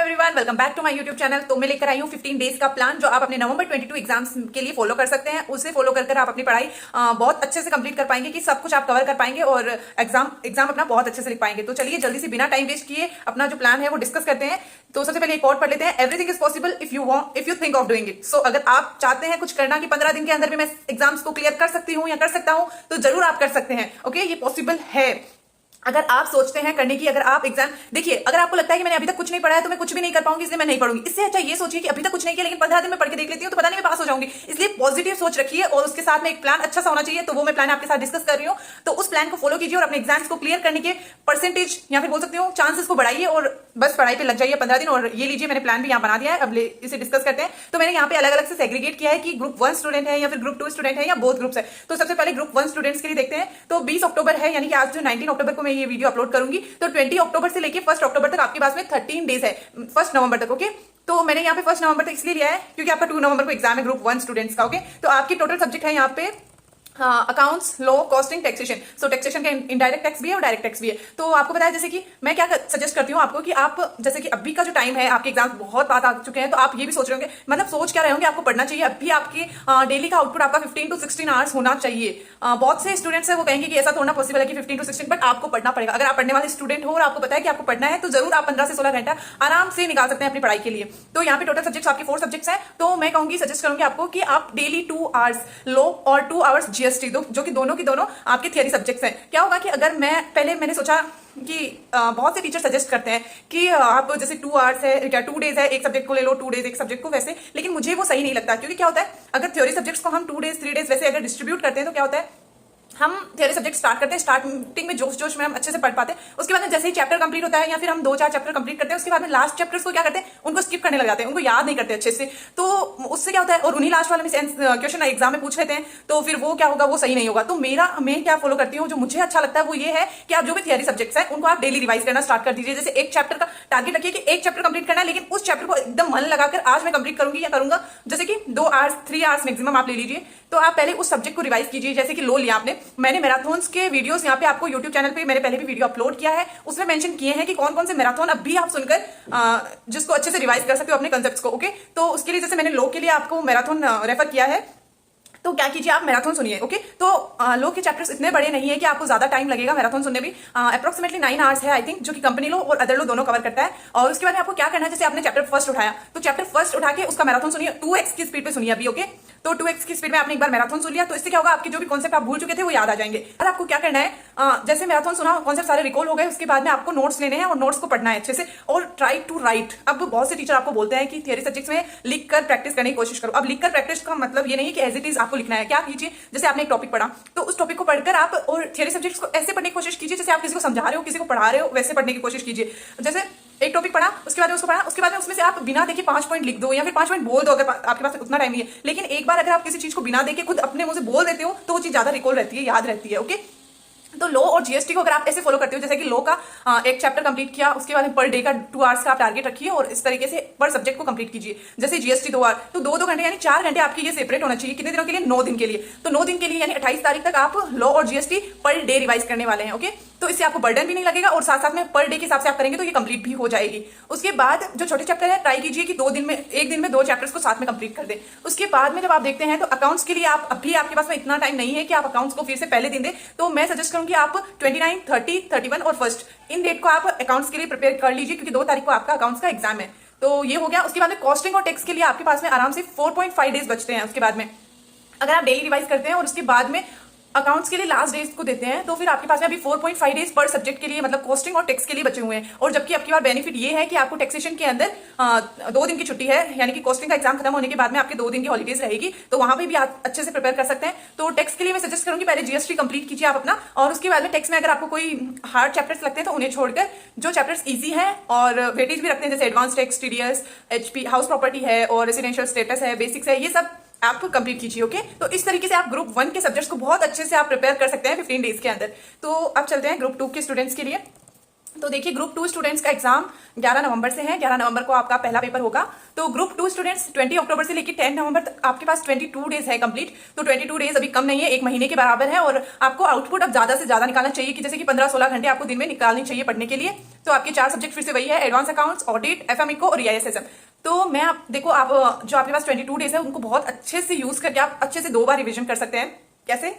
Everyone, welcome back to my YouTube channel. तो मैं लेकर आई हूँ 15 डेज का प्लान जो आप अपने नवंबर 22 एग्जाम्स के लिए फॉलो कर सकते हैं। उसे फॉलो कर आप अपनी पढ़ाई बहुत अच्छे से कंप्लीट कर पाएंगे कि सब कुछ आप कवर कर पाएंगे और एग्जाम अपना बहुत अच्छे से लिख पाएंगे। तो चलिए जल्दी से बिना टाइम वेस्ट किए अपना जो प्लान है वो डिस्कस करते हैं। तो सबसे पहले एक कोट पढ़ लेते हैं, everything is possible if you think of doing it. So अगर आप चाहते हैं कुछ करना कि 15 दिन के अंदर भी मैं एग्जाम्स को क्लियर कर सकती हूँ या कर सकता हूँ, तो जरूर आप कर सकते हैं। ओके, ये पॉसिबल है अगर आप सोचते हैं करने की। अगर आप एग्जाम देखिए, अगर आपको लगता है कि मैंने अभी तक कुछ नहीं पढ़ा है तो मैं कुछ भी नहीं कर पाऊंगी इसलिए मैं नहीं पढ़ूंगी, इससे अच्छा ये सोचिए कि अभी तक कुछ नहीं किया लेकिन 15 दिन में पढ़ के देख लेती हूँ तो पता नहीं मैं पास हो जाऊंगी। इसलिए पॉजिटिव सोच रखिए और उसके साथ में एक प्लान अच्छा सा होना चाहिए। तो वो मैं प्लान आपके साथ डिस्कस कर रही हूँ, तो उस प्लान को फॉलो कीजिए और अपने एग्जाम्स को क्लियर करने के परसेंटेज या फिर बोल सकती हूँ चांसेस को बढ़ाइए और बस पढ़ाई पे लग जाइए 15 दिन। और ये लीजिए, मैंने प्लान भी यहाँ बना दिया है, अब इसे डिस्कस करते हैं। तो मैंने यहाँ पे अलग अलग से सेग्रीगेट किया है कि ग्रुप 1 स्टूडेंट है या फिर ग्रुप 2 स्टूडेंट है या बोथ ग्रुप्स है। तो सबसे पहले ग्रुप 1 स्टूडेंट्स के लिए देखते हैं। तो 20 अक्टूबर है, यानी कि आज जो 19 अक्टूबर को मैं ये वीडियो अपलोड करूंगी, तो 20 अक्टूबर से लेके 1 अक्टूबर तक आपके पास में 13 डेज है, 1 नवंबर तक। ओके, तो मैंने यहाँ पे 1 नवंबर तक इसलिए लिया है क्योंकि आपका 2 नवंबर को एग्जाम है ग्रुप 1 स्टूडेंट्स का। ओके, तो आपकी टोटल सब्जेक्ट है यहाँ पे अकाउंट्स, लॉ, कॉस्टिंग, टैक्सेशन। सो टैक्सेशन का इनडायरेक्ट टैक्स भी है और डायरेक्ट टैक्स भी है। तो आपको पता है जैसे कि मैं क्या सजेस्ट करती हूँ आपको कि आप जैसे कि अभी का जो टाइम है, आपके एग्जाम बहुत बात आ चुके हैं, तो आप ये भी सोच रहे होंगे, मतलब सोच क्या रहे होंगे, आपको पढ़ना चाहिए। अभी आपकी डेली का आउटपुट आपका 15 to 16 आवर्स होना चाहिए। बहुत से स्टूडेंट्स है वो कहेंगे कि ऐसा थोड़ा पॉसिबल है कि 15 to 16, बट आपको पढ़ना पड़ेगा। अगर आप पढ़ने वाले स्टूडेंट हो और आपको पता है कि आपको पढ़ना है तो जरूर आप 15 से 16 घंटा आराम से निकाल सकते हैं अपनी पढ़ाई के लिए। तो यहाँ पे टोटल सब्जेक्ट्स आपके 4 सब्जेक्ट्स हैं। तो मैं कहूंगी, सजेस्ट करूंगी आपको कि आप डेली 2 आवर्स लॉ और 2 आवर्स जीएसटी दो, जो कि दोनों की दोनों आपके थियरी सब्जेक्ट्स हैं। क्या होगा कि अगर मैंने सोचा कि बहुत से टीचर सजेस्ट करते हैं कि आप जैसे 2 आवर्स है क्या 2 डेज है, एक सब्जेक्ट को ले लो, 2 डेज एक सब्जेक्ट को, वैसे। लेकिन मुझे वो सही नहीं लगता, क्योंकि क्या होता है अगर थ्योरी सब्जेक्ट्स को हम 2 डेज 3 डेज वैसे अगर डिस्ट्रीब्यूट करते हैं तो क्या होता है, हम थियरी सब्जेक्ट स्टार्ट करते हैं, स्टार्टिंग में जोश में हम अच्छे से पढ़ पाते हैं, उसके बाद में जैसे ही चैप्टर कंप्लीट होता है या फिर हम 2-4 चैप्टर कंप्लीट करते हैं, उसके बाद में लास्ट चैप्टर्स को क्या करते हैं, उनको स्किप करने लग जाते हैं, उनको याद नहीं करते अच्छे से। तो उससे क्या होता है, और उन्हीं लास्ट वाले में क्वेश्चन एग्जाम में पूछ लेते हैं, तो फिर वो क्या होगा, वो सही नहीं होगा। तो मैं क्या फॉलो करती हूँ, जो मुझे अच्छा लगता है वो ये है कि आप जो भी थियरी सब्जेक्ट्स है उनको आप डेली रिवाइज करना स्टार्ट कर दीजिए। जैसे एक चैप्टर का टारगेट रखिए कि एक चैप्टर कंप्लीट करना है, लेकिन उस चैप्टर को एकदम मन लगाकर आज मैं कंप्लीट करूंगी या करूंगा। जैसे कि 2 आवर्स 3 आवर्स मैक्सिमम आप ले लीजिए। तो आप पहले उस सब्जेक्ट को रिवाइज कीजिए। जैसे कि लो लिया आपने, मैंने मैराथन के वीडियोस यहाँ पे आपको यूट्यूब चैनल पे मैंने पहले भी वीडियो अपलोड किया है, उसमें मेंशन किए हैं कि कौन कौन से मैराथन अब भी आप सुनकर जिसको अच्छे से रिवाइज कर सकते हो अपने कंसेप्ट्स को। ओके, तो उसके लिए जैसे मैंने लो के लिए आपको मैराथन रेफर किया है, तो क्या कीजिए, आप मैराथन सुनिए। ओके, तो लो के चैप्टर्स इतने बड़े नहीं है कि आपको ज्यादा टाइम लगेगा मैराथन सुनने भी। अप्रोक्सीमेटली 9 आवर्स है आई थिंक, जो कि कंपनी लो और अदर लो दोनों कवर करता है। और उसके बाद में आपको क्या करना है, जैसे आपने चैप्टर फर्स्ट उठाया तो चैप्टर फर्स्ट उठा के उसका मैराथन सुनिए, 2x की स्पीड पे सुनिए अभी। ओके, तो 2x की स्पीड में आपने एक बार मैराथन सुन लिया, तो इससे क्या होगा, आपके जो भी कॉन्सेप्ट आप भूल चुके थे वो याद आ जाएंगे। और आपको क्या करना है, जैसे मैराथन सुना, कॉन्सेप्ट सारे रिकॉल हो गए, उसके बाद में आपको नोट्स लेने हैं और नोट्स को पढ़ना है अच्छे से और ट्राई टू राइट। अब बहुत से टीचर आपको बोलते हैं कि थियरी सब्जेक्ट्स में लिख कर प्रैक्टिस करने की कोशिश करो। अब लिख कर प्रैक्टिस का मतलब ये नहीं कि एज इट इज आपको लिखना है। क्या कीजिए, जैसे आपने एक टॉपिक पढ़ा तो उस टॉपिक को पढ़कर आप और थियरी सब्जेक्ट्स को ऐसे पढ़ने की कोशिश कीजिए जैसे आप किसी को समझा रहे हो, किसी को पढ़ा रहे हो, वैसे पढ़ने की कोशिश कीजिए। जैसे एक टॉपिक पढ़ा, उसके बाद में उसको पढ़ा, उसके बाद में उसमें से आप बिना देखे 5 पॉइंट लिख दो या फिर 5 पॉइंट बोल दो, अगर आपके पास उतना टाइम नहीं है। लेकिन एक बार अगर आप किसी चीज को बिना देखे खुद अपने मुंह से बोल देते हो तो वो चीज ज्यादा रिकॉल रहती है, याद रहती है। ओके, तो लो और जीएसटी को अगर आप ऐसे फॉलो करते हो, जैसे कि लो का एक चैप्टर कंप्लीट किया, उसके बाद पर डे का 2 आवर्स का आप टारगेट रखिए और इस तरीके से पर सब्जेक्ट को कंप्लीट कीजिए। जैसे जीएसटी 2 आवर, तो 2 घंटे यानी 4 घंटे आपके ये सेपरेट होना चाहिए। कितने दिनों के लिए, 9 दिन के लिए। तो 9 दिन के लिए यानी 28 तारीख तक आप लो और जीएसटी पर डे रिवाइज करने वाले हैं। ओके, तो इससे आपको बर्डन भी नहीं लगेगा और साथ साथ में पर डे के हिसाब से आप करेंगे तो ये कंप्लीट भी हो जाएगी। उसके बाद जो छोटे चैप्टर है, ट्राई कीजिए कि 2 दिन में, एक दिन में 2 चैप्टर्स को साथ में कंप्लीट कर दें। उसके बाद में जब आप देखते हैं तो अकाउंट्स के लिए आप अभी आपके पास में इतना टाइम नहीं है कि आप अकाउंट्स को फिर से पहले दिन दें, तो मैं सजेस्ट करूंगी आप 29, 30, 31 और 1 इन डेट को आप अकाउंट्स के लिए प्रिपेयर कर लीजिए, क्योंकि 2 तारीख को आपका अकाउंट्स का एग्जाम है। तो ये हो गया। उसके बाद में कॉस्टिंग और टैक्स के लिए आपके पास में आराम से 4.5 डेज बचते हैं। उसके बाद में अगर आप डेली रिवाइज करते हैं और उसके बाद में अकाउंट्स के लिए लास्ट डेज को देते हैं, तो फिर आपके पास में अभी 4.5 डेज पर सब्जेक्ट के लिए, मतलब कॉस्टिंग और टैक्स के लिए बचे हुए हैं। और जबकि आपकी बार बेनिफिट ये है कि आपको टैक्सेशन के अंदर 2 दिन की छुट्टी है, यानी कि कॉस्टिंग का एग्जाम खत्म होने के बाद में आपके 2 दिन की हॉलीडेज रहेगी, तो वहां पे भी आप अच्छे से प्रिपेयर कर सकते हैं। तो टैक्स के लिए मैं सजेस्ट करूंगी पहले जीएसटी कंप्लीट कीजिए आप अपना, और उसके बाद में टैक्स में अगर आपको कोई हार्ड चैप्टर्स लगते हैं तो उन्हें छोड़कर जो चैप्टर्स ईजी है और वेटेज भी रखते हैं, जैसे advance tax, TDS, HP, house property है और रेसिडेंशियल स्टेटस है, बेसिक्स है, ये सब आप कंप्लीट कीजिए। ओके, तो इस तरीके से आप ग्रुप 1 के सब्जेक्ट्स को बहुत अच्छे से आप प्रिपेयर कर सकते हैं 15 डेज के अंदर। तो अब चलते हैं ग्रुप 2 के स्टूडेंट्स के लिए। तो देखिए ग्रुप 2 स्टूडेंट्स का एग्जाम 11 नवंबर से है। 11 नवंबर को आपका पहला पेपर होगा। तो ग्रुप 2 स्टूडेंट्स 20 अक्टूबर से लेकर 10 नवंबर तक आपके पास 22 डेज है कंप्लीट। तो 22 डेज अभी कम नहीं है, एक महीने के बराबर है। और आपको आउटपुट अब ज्यादा से ज्यादा निकालना चाहिए कि जैसे कि 15-16 घंटे आपको दिन में निकालनी चाहिए पढ़ने के लिए। तो आपके 4 सब्जेक्ट फिर से वही है, advance accounts, audit, FM eco और ईआईएसएसएम। तो मैं आप देखो, आप जो आपके पास 22 डेज है उनको बहुत अच्छे से यूज करके आप अच्छे से 2 बार रिविजन कर सकते हैं। कैसे?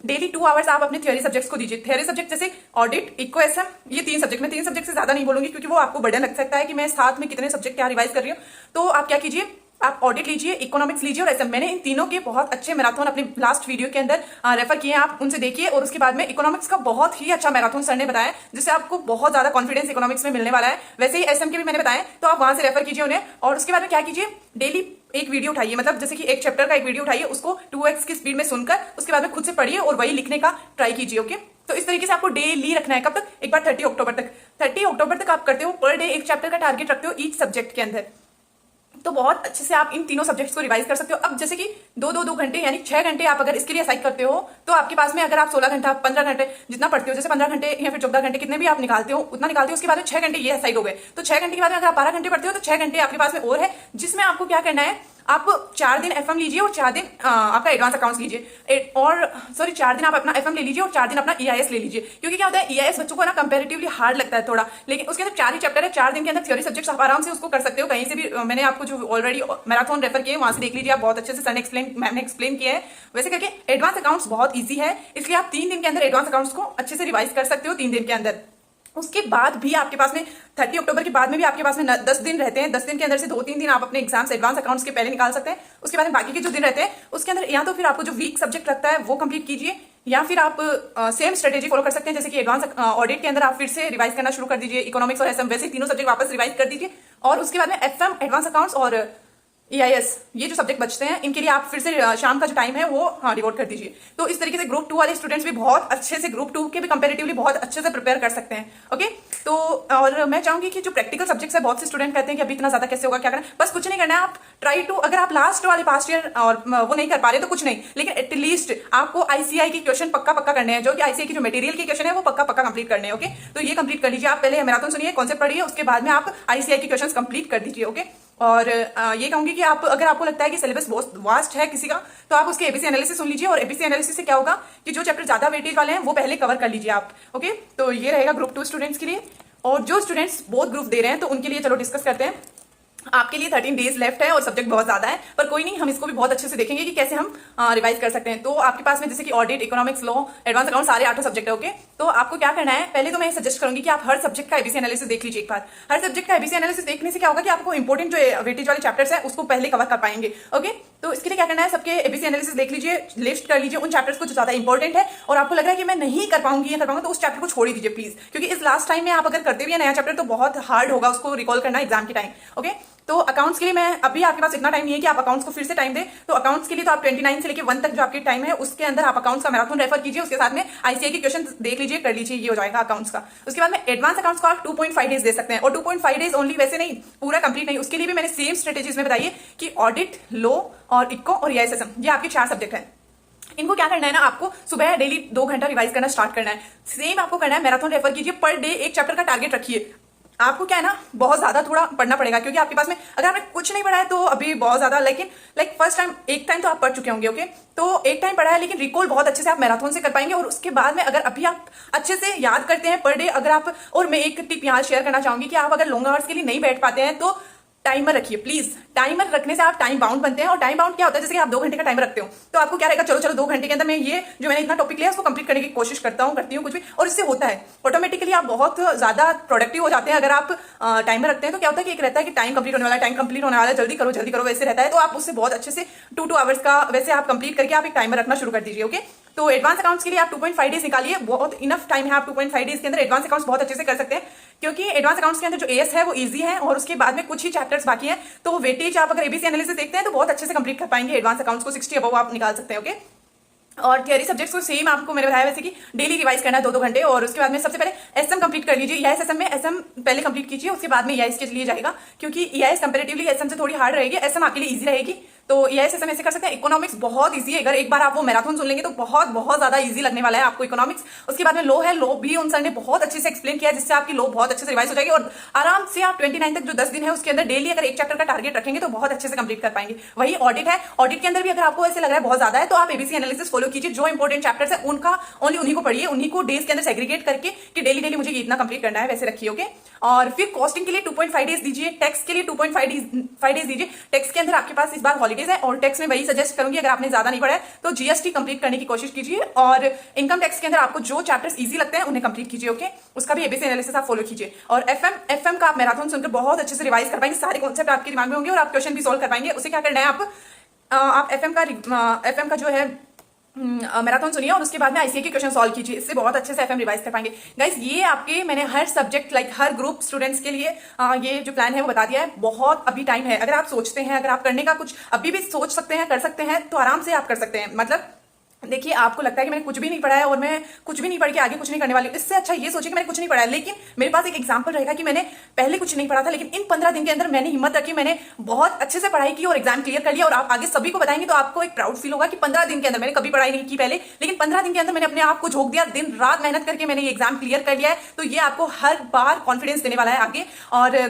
डेली 2 आवर्स आप अपने थ्योरी सब्जेक्ट्स को दीजिए। थ्योरी सब्जेक्ट जैसे ऑडिट, इको, एसएम, ये 3 सब्जेक्ट। मैं 3 सब्जेक्ट से ज्यादा नहीं बोलूंगी क्योंकि वो आपको बर्डन लग सकता है कि मैं साथ में कितने सब्जेक्ट क्या रिवाइज कर रही हूँ। तो आप क्या कीजिए, आप ऑडिट लीजिए, इकोनॉमिक्स लीजिए और एसएम। मैंने इन तीनों के बहुत अच्छे मैराथन अपने लास्ट वीडियो के अंदर रेफर किए हैं, आप उनसे देखिए। और उसके बाद में इकोनॉमिक्स का बहुत ही अच्छा मैराथन सर ने बताया, जिससे आपको बहुत ज्यादा कॉन्फिडेंस इकोनॉमिक्स में मिलने वाला है। वैसे ही एसएम के भी मैंने बताया, तो आप वहां से रेफर कीजिए उन्हें। और उसके बाद में क्या कीजिए, डेली एक वीडियो उठाइए, मतलब जैसे कि एक चैप्टर का एक वीडियो उठाइए, उसको 2x की स्पीड में सुनकर उसके बाद में खुद से पढ़िए और वही लिखने का ट्राई कीजिए। ओके, तो इस तरीके से आपको डेली रखना है। कब तक? एक बार 30 अक्टूबर तक। 30 अक्टूबर तक आप करते हो, पर डे एक चैप्टर का टारगेट रखते हो ईच सब्जेक्ट के अंदर। तो बहुत अच्छे से आप इन तीनों सब्जेक्ट्स को रिवाइज कर सकते हो। अब जैसे कि 2-2 घंटे यानी 6 घंटे आप अगर इसके लिए असाइड करते हो, तो आपके पास में अगर आप 16 घंटा 15 घंटे जितना पढ़ते हो, जैसे 15 घंटे या फिर 14 घंटे कितने भी आप निकालते हो उतना निकालते हो, उसके बाद में 6 घंटे ये असाइड हो गए। तो 6 घंटे के बाद में अगर आप 12 घंटे पढ़ते हो तो 6 घंटे आपके पास में और है, जिसमें आपको क्या करना है, आप 4 दिन एफएम लीजिए और 4 दिन आपका एडवांस अकाउंट्स लीजिए। और सॉरी 4 दिन आप अपना एफएम ले लीजिए और 4 दिन अपना ईआईएस ले लीजिए। क्योंकि क्या होता है, ईआईएस बच्चों को ना कंपैरेटिवली हार्ड लगता है थोड़ा, लेकिन उसके अंदर 4 ही चैप्टर है। 4 दिन के अंदर थ्योरी सब्जेक्ट्स आप आराम से उसको कर सकते हो कहीं से भी। मैंने आपको जो ऑलरेडी मैराथन रेफर किए वहां से देख लीजिए, आप बहुत अच्छे से सर ने मैम ने एक्सप्लेन किया है। वैसे करके एडवांस अकाउंट्स बहुत ईजी है, इसलिए आप 3 दिन के अंदर एडवांस अकाउंट्स को अच्छे से रिवाइज कर सकते हो 3 दिन के अंदर। उसके बाद भी आपके पास में 30 अक्टूबर के बाद में भी आपके पास में 10 दिन रहते हैं। 10 दिन के अंदर से 2-3 दिन आप अपने एग्जाम्स एडवांस अकाउंट्स के पहले निकाल सकते हैं। उसके बाद में बाकी के जो दिन रहते हैं उसके अंदर या तो फिर आपको जो वीक सब्जेक्ट लगता है वो कंप्लीट कीजिए, या फिर आप सेम स्ट्रेटेजी फॉलो कर सकते हैं। जैसे कि एडवांस ऑडिट के अंदर आप फिर से रिवाइज करना शुरू कर दीजिए, इकोनॉमिक्स और एसएम वैसे तीनों सब्जेक्ट वापस रिवाइज कर दीजिए। और उसके बाद में एफएम, एडवांस अकाउंट्स और ईआईएस, ये जो सब्जेक्ट बचते हैं इनके लिए आप फिर से शाम का जो टाइम है वो डिवोट कर दीजिए। तो इस तरीके से ग्रुप 2 वाले स्टूडेंट्स भी बहुत अच्छे से ग्रुप 2 के भी कंपैरेटिवली बहुत अच्छे से प्रिपेयर कर सकते हैं। ओके, तो और मैं चाहूंगी कि जो प्रैक्टिकल सब्जेक्ट्स है, बहुत से स्टूडेंट कहते हैं कि अभी इतना ज्यादा कैसे होगा, क्या करना, बस कुछ नहीं करना है। आप ट्राई टू, अगर आप लास्ट वाले पास्ट ईयर और वो नहीं कर पा रहे तो कुछ नहीं, लेकिन एटलीस्ट आपको आईसीआई की क्वेश्चन पक्का करने हैं, जो कि आईसीआई की जो मटेरियल की क्वेश्चन है वो पक्का कंप्लीट करने हैं। ओके, तो ये कंप्लीट कर लीजिए। आप पहले मैराथन सुनिए, कॉन्सेप्ट पढ़िए, उसके बाद में आप आईसीआई की क्वेश्चन कंप्लीट कर दीजिए। ओके, और ये कहूंगी कि आप अगर आपको लगता है कि सिलेबस बहुत वास्ट है किसी का, तो आप उसके एबीसी एनालिसिस सुन लीजिए। और एबीसी एनालिसिस से क्या होगा कि जो चैप्टर ज्यादा वेटेज वाले हैं वो पहले कवर कर लीजिए आप। ओके, तो ये रहेगा ग्रुप 2 स्टूडेंट्स के लिए। और जो स्टूडेंट्स बोथ ग्रुप दे रहे हैं तो उनके लिए चलो डिस्कस करते हैं। आपके लिए 13 डेज लेफ्ट है और सब्जेक्ट बहुत ज्यादा है, पर कोई नहीं, हम इसको भी बहुत अच्छे से देखेंगे कि कैसे हम रिवाइज कर सकते हैं। तो आपके पास में जैसे कि audit, economics, law, advance account सारे 8 सब्जेक्ट है। ओके, तो आपको क्या करना है, पहले तो मैं सजेस्ट करूंगी कि आप हर सब्जेक्ट का एबीसी एनालिसिस देख लीजिए एक बार। हर सब्जेक्ट का एबीसी एनालिसिस देखने से क्या होगा कि आपको इंपॉर्टेंट जो वेटेज वाले चैप्टर्स है उसको पहले कवर कर पाएंगे। ओके, तो इसके लिए क्या करना है, सबके एबीसी एनालिसिस देख लीजिए, लिस्ट कर लीजिए उन चैप्टर्स को जो ज्यादा इंपॉर्टेंट है। और आपको लग रहा है कि मैं नहीं कर पाऊंगी तो उस चैप्टर को छोड़ ही दीजिए प्लीज, क्योंकि इस लास्ट टाइम में आप अगर करते भी है नया चैप्टर तो बहुत हार्ड होगा उसको रिकॉल करना एग्जाम के टाइम। ओके, तो अकाउंट्स के लिए मैं अभी आपके पास इतना टाइम नहीं है कि आप अकाउंट्स को फिर से टाइम दें। तो अकाउंट्स के लिए तो आप 29 से लेकर 1 तक जो आपके टाइम है उसके अंदर आप अकाउंट्स का मैराथन रेफर कीजिए, उसके साथ में आईसीआई के क्वेश्चन देख लीजिए, कर लीजिए, ये हो जाएगा अकाउंट्स का। उसके बाद में एडवांस अकाउंट्स को आप 2.5 डेज दे सकते हैं। और 2.5 डेज ओनली, वैसे नहीं पूरा कंप्लीट नहीं, उसके लिए भी मैंने सेम स्ट्रेटेजीज में बताइए कि ऑडिट, लॉ और इको और ईआईएसएसएम, ये आपके 4 सब्जेक्ट हैं। इनको क्या करना है ना, आपको सुबह डेली 2 घंटा रिवाइज करना स्टार्ट करना है। सेम आपको करना है, मैराथन रेफर कीजिए, पर डे एक चैप्टर का टारगेट रखिए। आपको क्या है ना, बहुत ज्यादा थोड़ा पढ़ना पड़ेगा, क्योंकि आपके पास में अगर आपने कुछ नहीं पढ़ा है तो अभी बहुत ज्यादा, लेकिन फर्स्ट टाइम एक टाइम तो आप पढ़ चुके होंगे। ओके, तो एक टाइम पढ़ा है, लेकिन रिकॉल बहुत अच्छे से आप मैराथन से कर पाएंगे। और उसके बाद में अगर अभी आप अच्छे से याद करते हैं पर डे, अगर आप, और मैं एक टिप यहाँ शेयर करना चाहूंगी कि आप अगर लॉन्ग आवर्स के लिए नहीं बैठ पाते हैं तो टाइमर रखिए प्लीज। टाइमर रखने से आप टाइम बाउंड बनते हैं। और टाइम बाउंड क्या होता है, जैसे कि आप 2 घंटे का टाइमर रखते हो तो आपको क्या रहेगा, चलो 2 घंटे के अंदर मैं ये जो मैंने इतना टॉपिक लिया उसको कंप्लीट करने की कोशिश करती हूँ कुछ भी, और इससे होता है ऑटोमेटिकली आप बहुत ज्यादा प्रोडक्टिव हो जाते हैं। अगर आप टाइमर रखते हैं तो क्या होता है कि एक रहता है कि टाइम कंप्लीट होने वाला है, जल्दी करो वैसे रहता है। तो आप उससे बहुत अच्छे से 2 आवर्स का वैसे आप कंप्लीट करके आप एक टाइमर रखना शुरू कर दीजिए। ओके, तो एडवांस अकाउंट्स के लिए आप 2.5 डेज निकालिए, बहुत इनफ टाइम है। आप 2.5 डेज के अंदर एडवांस अकाउंट्स बहुत अच्छे से कर सकते हैं, क्योंकि एडवांस अकाउंट्स के अंदर जो एएस है वो इजी है और उसके बाद में कुछ ही चैप्टर्स बाकी हैं। तो वेटेज आप अगर एबीसी एनालिसिस देखते हैं तो बहुत अच्छे से कंप्लीट कर पाएंगे एडवांस अकाउंट्स को, 60 अबव आप निकाल सकते हैं। ओके, और थियरी सब्जेक्ट्स को सेम आपको मैंने बताया वैसे कि डेली रिवाइज करना है 2-2 घंटे। और उसके बाद में सबसे पहले एसएम कंप्लीट कर लीजिए। ईआईएस एसएम में एसएम पहले कंप्लीट कीजिए, उसके बाद में ईआईएस के लिए जाएगा, क्योंकि ईआईएस कंपैरेटिवली एसएम से थोड़ी हार्ड रहेगी, एसएम आपके लिए इजी रहेगी। तो ये सेशन ऐसे कर सकते हैं। इकोनॉमिक्स बहुत इजी है, अगर एक बार आप वो मैराथन सुन लेंगे तो बहुत बहुत ज्यादा इजी लगने वाला है आपको इकोनॉमिक्स। उसके बाद में लो है, लो भी उन सर ने बहुत अच्छे से एक्सप्लेन किया है, जिससे आपकी लो बहुत अच्छे से रिवाइज हो जाएगी और आराम से आप 29 तक जो 10 दिन है उसके अंदर डेली अगर एक चैप्टर का टारगेट रखेंगे तो बहुत अच्छे से कंप्लीट कर पाएंगे। वही ऑडिट है, ऑडिट के अंदर भी अगर आपको ऐसे लग रहा है बहुत ज्यादा है तो आप एबीसी एनालिसिस फॉलो कीजिए। जो इंपॉर्टेंट चैप्टर्स है उनका ओनली उन्हीं को पढ़िए, उन्हीं को डेज के अंदर सेग्रीगेट करके कि डेली डेली मुझे इतना कंप्लीट करना है वैसे रखिए। ओके, और फिर कॉस्टिंग के लिए 2.5 डेज दीजिए, टैक्स के लिए 2.5 डेज दीजिए। टैक्स के अंदर आपके पास इस बार हॉलीडेज है और टैक्स में वही सजेस्ट करूंगी अगर आपने ज्यादा नहीं पढ़ा है तो जीएसटी कंप्लीट करने की कोशिश कीजिए। और इनकम टैक्स के अंदर आपको जो चैप्टर्स इजी लगते हैं उन्हें कंप्लीट कीजिए। ओके, उसका भी एबीसी एनालिसिस आप फॉलो कीजिए। और एफएम का आप मैराथन सुनकर बहुत अच्छे से रिवाइज कर पाएंगे, सारे कॉन्सेप्ट आपके दिमाग में होंगे और आप क्वेश्चन भी सोल्व कर पाएंगे। उसे क्या करना है, आप एफएम का जो है मैराथन सुनिए और उसके बाद में आईसीए के क्वेश्चन सॉल्व कीजिए, इससे बहुत अच्छे से एफएम रिवाइज कर पाएंगे। गाइस, ये आपके मैंने हर सब्जेक्ट लाइक हर ग्रुप स्टूडेंट्स के लिए ये जो प्लान है वो बता दिया है। बहुत अभी टाइम है, अगर आप सोचते हैं, अगर आप करने का कुछ अभी भी सोच सकते हैं, कर सकते हैं तो आराम से आप कर सकते हैं। मतलब देखिए, आपको लगता है कि मैंने कुछ भी नहीं पढ़ा है और मैं कुछ भी नहीं पढ़ के आगे कुछ नहीं करने वाली हूँ, इससे अच्छा ये सोचिए कि मैंने कुछ नहीं पढ़ा है लेकिन मेरे पास एक एग्जांपल रहेगा कि मैंने पहले कुछ नहीं पढ़ा था लेकिन इन 15 दिन के अंदर मैंने हिम्मत रखी, मैंने बहुत अच्छे से पढ़ाई की और एग्जाम क्लियर कर लिया। और आप आगे सभी को बताएंगे तो आपको एक प्राउड फील होगा कि 15 दिन के अंदर, मैंने कभी पढ़ाई नहीं की पहले लेकिन 15 दिन के अंदर मैंने अपने आप को झोंक दिया, दिन रात मेहनत करके मैंने ये एग्जाम क्लियर कर लिया है। तो ये आपको हर बार कॉन्फिडेंस देने वाला है आगे। और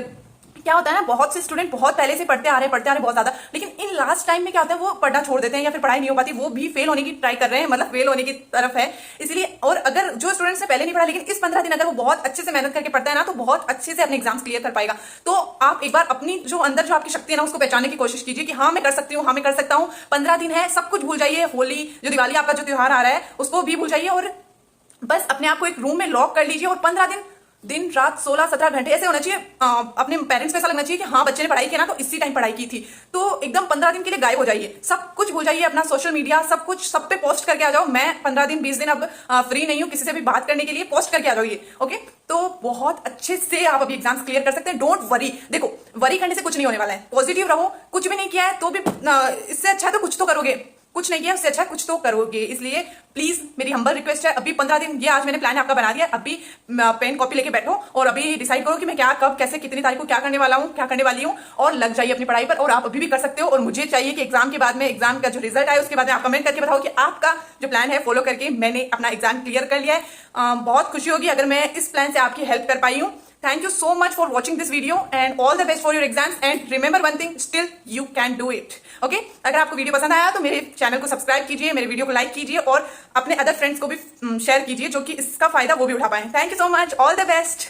क्या होता है ना, बहुत से स्टूडेंट बहुत पहले से पढ़ते आ रहे बहुत ज्यादा, लेकिन इन लास्ट टाइम में क्या होता है वो पढ़ना छोड़ देते हैं या फिर पढ़ाई नहीं हो पाती, वो भी फेल होने की ट्राई कर रहे हैं, मतलब फेल होने की तरफ है। इसलिए और अगर जो स्टूडेंट्स ने पहले नहीं पढ़ा लेकिन इस 15 दिन अगर वो बहुत अच्छे से मेहनत करके पढ़ता है ना तो बहुत अच्छे से अपने एग्जाम्स क्लियर कर पाएगा। तो आप एक बार अपनी जो अंदर जो आपकी शक्ति है ना उसको पहचानने की कोशिश कीजिए कि हाँ मैं कर सकती हूँ, हाँ मैं कर सकता हूँ। 15 दिन है, सब कुछ भूल जाइए, होली जो दिवाली आपका जो त्योहार आ रहा है उसको भी भूल जाइए और बस अपने आप को एक रूम में लॉक कर लीजिए और 15 दिन रात 16-17 घंटे ऐसे होना चाहिए। अपने पेरेंट्स को ऐसा लगना चाहिए कि हाँ बच्चे ने पढ़ाई किया ना तो इसी टाइम पढ़ाई की थी। तो एकदम 15 दिन के लिए गायब हो जाइए, सब कुछ भूल जाइए, अपना सोशल मीडिया सब कुछ सब पे पोस्ट करके आ जाओ। मैं 15 दिन 20 दिन अब फ्री नहीं हूँ किसी से भी बात करने के लिए, पोस्ट करके आ जाओ ये। ओके, तो बहुत अच्छे से आप अभी एग्जाम्स क्लियर कर सकते हैं। डोंट वरी, देखो वरी करने से कुछ नहीं होने वाला है, पॉजिटिव रहो। कुछ भी नहीं किया है तो भी इससे अच्छा है तो कुछ तो करोगे, कुछ नहीं किया उससे अच्छा कुछ तो करोगे। इसलिए प्लीज मेरी हम्बल रिक्वेस्ट है, अभी 15 दिन, ये आज मैंने प्लान आपका बना दिया, अभी पेन कॉपी लेके बैठो और अभी डिसाइड करो कि मैं क्या कब कैसे कितनी तारीख को क्या करने वाला हूँ, क्या करने वाली हूँ और लग जाइए अपनी पढ़ाई पर। और आप अभी भी कर सकते हो और मुझे चाहिए कि एग्जाम के बाद में, एग्जाम का जो रिजल्ट आए उसके बाद में आप कमेंट करके बताओ कि आपका जो प्लान है फॉलो करके मैंने अपना एग्जाम क्लियर कर लिया है। बहुत खुशी होगी अगर मैं इस प्लान से आपकी हेल्प कर पाई हूँ। Thank you so much for watching this video and all the best for your exams and remember one thing, still you can do it. Okay? अगर आपको वीडियो पसंद आया तो मेरे चैनल को सब्सक्राइब कीजिए, मेरे वीडियो को लाइक कीजिए और अपने अदर फ्रेंड्स को भी शेयर कीजिए जो कि इसका फायदा वो भी उठा पाए। Thank you so much, all the best.